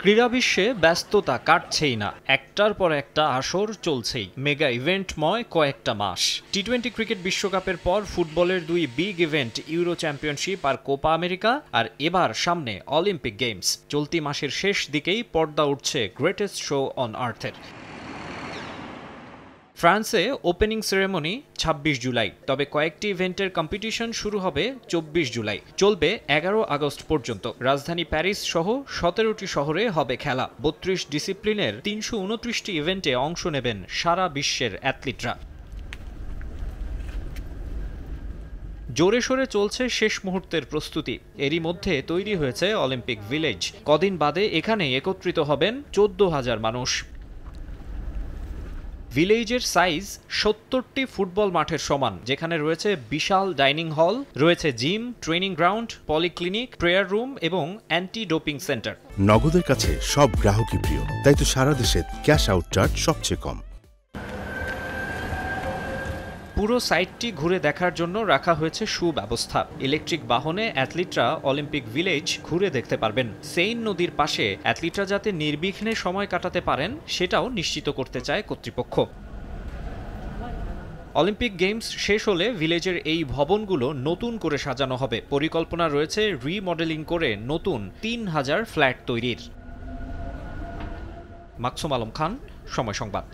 ক্রীড়া বিশ্বে ব্যস্ততা কাটছেই না, একটার পর একটা আসর চলছেই, মেগা ইভেন্টময় কয়েকটা মাস। টি-20 ক্রিকেট বিশ্বকাপের পর ফুটবলের দুই বিগ ইভেন্ট ইউরো চ্যাম্পিয়নশিপ আর কোপা আমেরিকা, আর এবার সামনে অলিম্পিক গেমস। চলতি মাসের শেষ দিকেই পর্দা উঠছে গ্রেটেস্ট শো অন আর্থের। ফ্রান্সে ওপেনিং সেরেমনি ২৬ জুলাই, তবে কয়েকটি ইভেন্টের কম্পিটিশন শুরু হবে ২৪ জুলাই, চলবে ১১ আগস্ট পর্যন্ত। রাজধানী প্যারিস সহ ১৭টি শহরে হবে খেলা। ৩২ ডিসিপ্লিনের ৩২৯টি ইভেন্টে অংশ নেবেন সারা বিশ্বের অ্যাথলিটরা। জোরে সোরে চলছে শেষ মুহূর্তের প্রস্তুতি। এরই মধ্যে তৈরি হয়েছে অলিম্পিক ভিলেজ। কদিন বাদে এখানে একত্রিত হবেন ১৪,০০০ মানুষ। ভিলেজের সাইজ ৭০টি ফুটবল মাঠের সমান, যেখানে রয়েছে বিশাল ডাইনিং হল, রয়েছে gym, training ground, polyclinic, prayer room এবং অ্যান্টি ডোপিং সেন্টার। নগদের কাছে সব গ্রাহকই প্রিয়, তাই তো সারা দেশে ক্যাশ আউট চার্জ সবচেয়ে কম। পুরো সাইটটি ঘুরে দেখার জন্য রাখা হয়েছে সুব্যবস্থা। ইলেকট্রিক বাহনে অ্যাথলিটরা অলিম্পিক ভিলেজ ঘুরে দেখতে পারবেন। সেইন নদীর পাশে অ্যাথলিটরা যাতে নির্বিঘ্নে সময় কাটাতে পারেন, সেটাও নিশ্চিত করতে চায় কর্তৃপক্ষ। অলিম্পিক গেমস শেষ হলে ভিলেজের এই ভবনগুলো নতুন করে সাজানো হবে। পরিকল্পনা রয়েছে রিমডেলিং করে নতুন ৩,০০০ ফ্ল্যাট তৈরির। মাকসুম আলম খান, সময় সংবাদ।